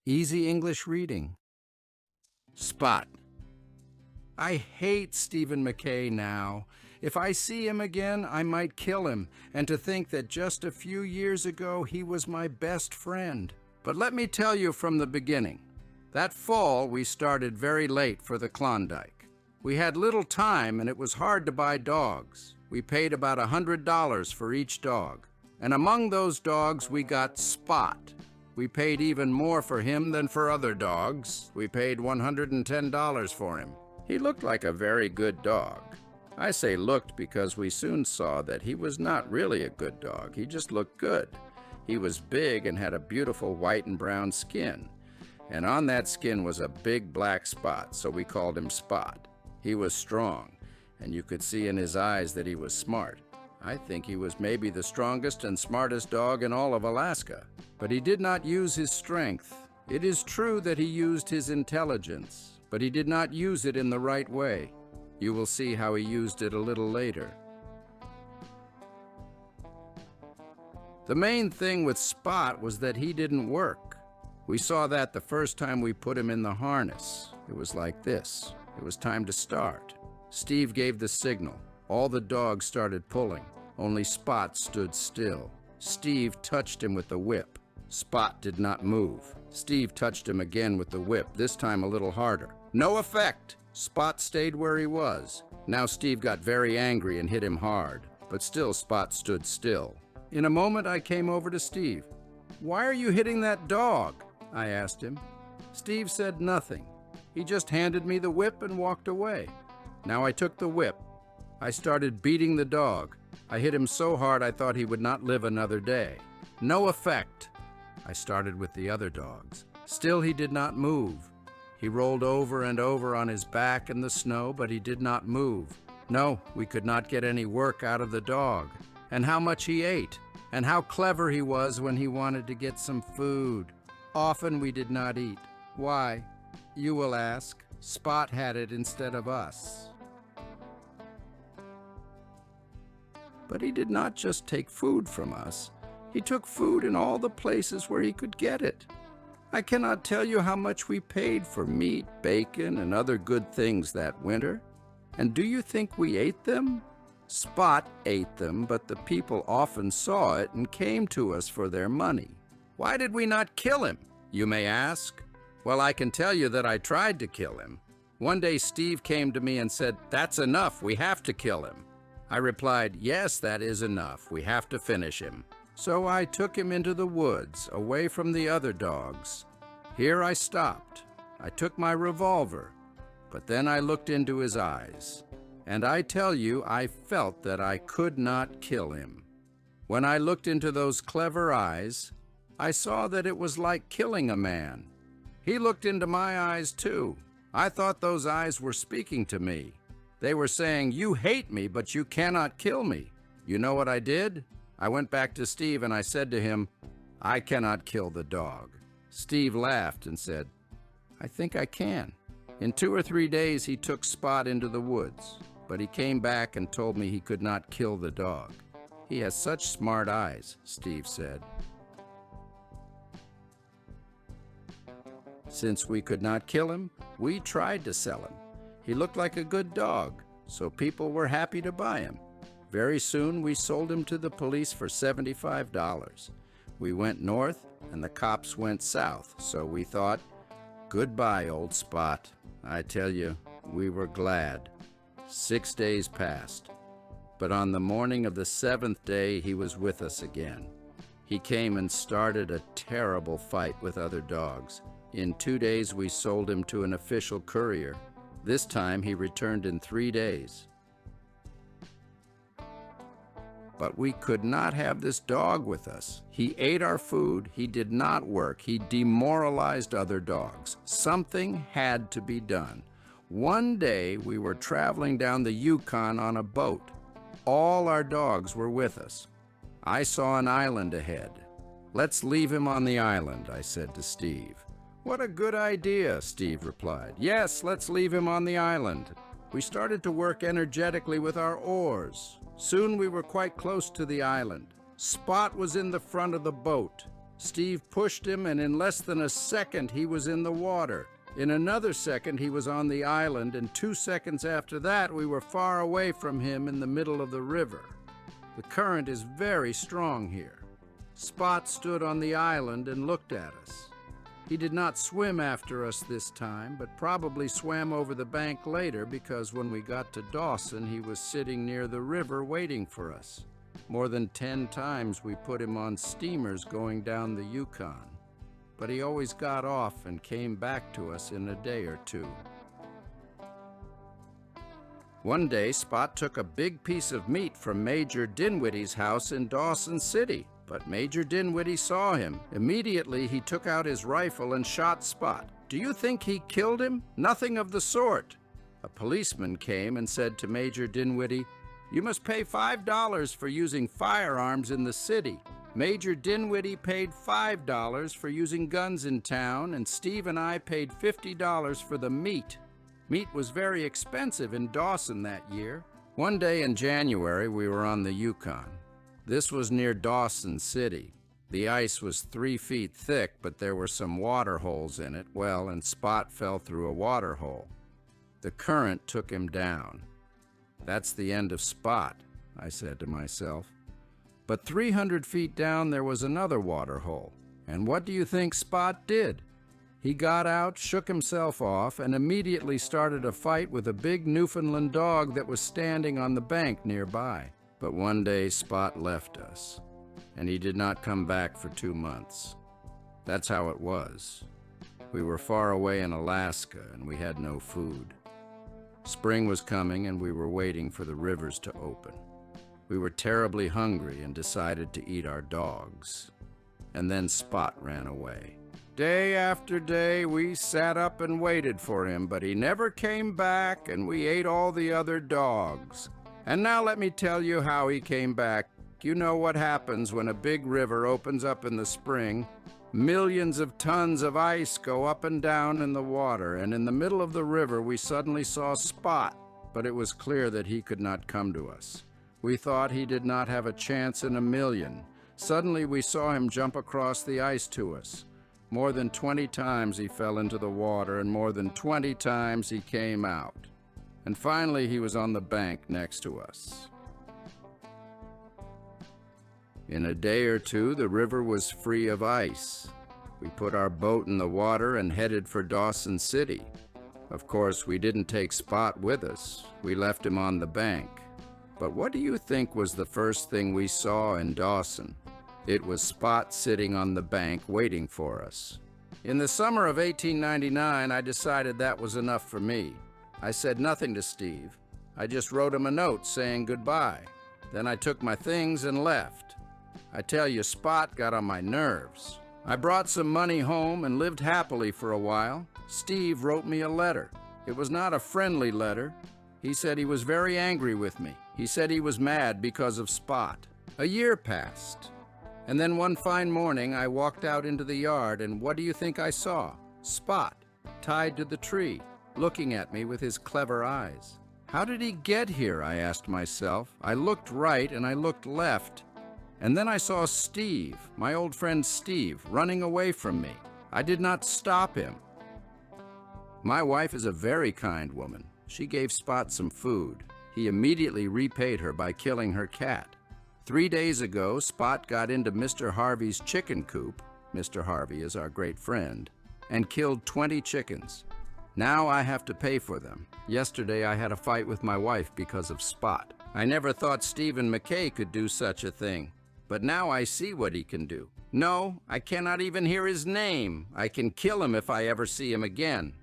Easy English reading. Spot. I hate Stephen McKay now. If I see him again, I might kill him, and to think that just a few years ago he was my best friend. But let me tell you from the beginning. That fall, we started very late for the Klondike. We had little time, and it was hard to buy dogs. We paid about $100 for each dog. And among those dogs, we got Spot. We paid even more for him than for other dogs. We paid $110 for him. He looked like a very good dog. I say looked because we soon saw that he was not really a good dog. He just looked good. He was big and had a beautiful white and brown skin. And on that skin was a big black spot, so we called him Spot. He was strong, and you could see in his eyes that he was smart. I think he was maybe the strongest and smartest dog in all of Alaska. But he did not use his strength. It is true that he used his intelligence, but he did not use it in the right way. You will see how he used it a little later. The main thing with Spot was that he didn't work. We saw that the first time we put him in the harness. It was like this. It was time to start. Steve gave the signal. All the dogs started pulling. Only Spot stood still. Steve touched him with the whip. Spot did not move. Steve touched him again with the whip, this time a little harder. No effect! Spot stayed where he was. Now Steve got very angry and hit him hard, but still Spot stood still. In a moment I came over to Steve. "Why are you hitting that dog?" I asked him. Steve said nothing. He just handed me the whip and walked away. Now I took the whip. I started beating the dog. I hit him so hard I thought he would not live another day. No effect. I started with the other dogs. Still he did not move. He rolled over and over on his back in the snow, but he did not move. No, we could not get any work out of the dog. And how much he ate, and how clever he was when he wanted to get some food. Often we did not eat. Why? You will ask. Spot had it instead of us. But he did not just take food from us. He took food in all the places where he could get it. I cannot tell you how much we paid for meat, bacon, and other good things that winter. And do you think we ate them? Spot ate them, but the people often saw it and came to us for their money. Why did we not kill him, you may ask? Well, I can tell you that I tried to kill him. One day Steve came to me and said, "That's enough, we have to kill him." I replied, "Yes, that is enough, we have to finish him." So I took him into the woods, away from the other dogs. Here I stopped. I took my revolver, but then I looked into his eyes. And I tell you, I felt that I could not kill him. When I looked into those clever eyes, I saw that it was like killing a man. He looked into my eyes too. I thought those eyes were speaking to me. They were saying, "You hate me, but you cannot kill me." You know what I did? I went back to Steve and I said to him, "I cannot kill the dog." Steve laughed and said, "I think I can." In 2 or 3 days, he took Spot into the woods, but he came back and told me he could not kill the dog. "He has such smart eyes," Steve said. Since we could not kill him, we tried to sell him. He looked like a good dog, so people were happy to buy him. Very soon, we sold him to the police for $75. We went north, and the cops went south, so we thought, goodbye, old Spot. I tell you, we were glad. 6 days passed, but on the morning of the 7th day, he was with us again. He came and started a terrible fight with other dogs. In 2 days, we sold him to an official courier. This time, he returned in 3 days. But we could not have this dog with us. He ate our food, he did not work, he demoralized other dogs. Something had to be done. One day, we were traveling down the Yukon on a boat. All our dogs were with us. I saw an island ahead. "Let's leave him on the island," I said to Steve. "What a good idea," Steve replied. "Yes, let's leave him on the island." We started to work energetically with our oars. Soon we were quite close to the island. Spot was in the front of the boat. Steve pushed him, and in less than a second he was in the water. In another second he was on the island, and 2 seconds after that we were far away from him in the middle of the river. The current is very strong here. Spot stood on the island and looked at us. He did not swim after us this time, but probably swam over the bank later, because when we got to Dawson, he was sitting near the river waiting for us. More than 10 times we put him on steamers going down the Yukon, but he always got off and came back to us in a day or two. One day, Spot took a big piece of meat from Major Dinwiddie's house in Dawson City. But Major Dinwiddie saw him. Immediately, he took out his rifle and shot Spot. Do you think he killed him? Nothing of the sort. A policeman came and said to Major Dinwiddie, "You must pay $5 for using firearms in the city." Major Dinwiddie paid $5 for using guns in town, and Steve and I paid $50 for the meat. Meat was very expensive in Dawson that year. One day in January, we were on the Yukon. This was near Dawson City. The ice was 3 feet thick, but there were some water holes in it. Well, and Spot fell through a water hole. The current took him down. That's the end of Spot, I said to myself. But 300 feet down there was another water hole. And what do you think Spot did? He got out, shook himself off, and immediately started a fight with a big Newfoundland dog that was standing on the bank nearby. But one day Spot left us, and he did not come back for 2 months. That's how it was. We were far away in Alaska, and we had no food. Spring was coming, and we were waiting for the rivers to open. We were terribly hungry and decided to eat our dogs. And then Spot ran away. Day after day, we sat up and waited for him, but he never came back, and we ate all the other dogs. And now let me tell you how he came back. You know what happens when a big river opens up in the spring. Millions of tons of ice go up and down in the water, and in the middle of the river we suddenly saw Spot, but it was clear that he could not come to us. We thought he did not have a chance in a million. Suddenly we saw him jump across the ice to us. More than 20 times he fell into the water, and more than 20 times he came out. And finally, he was on the bank next to us. In a day or two, the river was free of ice. We put our boat in the water and headed for Dawson City. Of course, we didn't take Spot with us. We left him on the bank. But what do you think was the first thing we saw in Dawson? It was Spot sitting on the bank waiting for us. In the summer of 1899, I decided that was enough for me. I said nothing to Steve. I just wrote him a note saying goodbye. Then I took my things and left. I tell you, Spot got on my nerves. I brought some money home and lived happily for a while. Steve wrote me a letter. It was not a friendly letter. He said he was very angry with me. He said he was mad because of Spot. A year passed. And then one fine morning, I walked out into the yard, and what do you think I saw? Spot, tied to the tree, looking at me with his clever eyes. How did he get here? I asked myself. I looked right and I looked left. And then I saw Steve, my old friend Steve, running away from me. I did not stop him. My wife is a very kind woman. She gave Spot some food. He immediately repaid her by killing her cat. 3 days ago, Spot got into Mr. Harvey's chicken coop, Mr. Harvey is our great friend, and killed 20 chickens. Now I have to pay for them. Yesterday I had a fight with my wife because of Spot. I never thought Stephen McKay could do such a thing, but now I see what he can do. No, I cannot even hear his name. I can kill him if I ever see him again.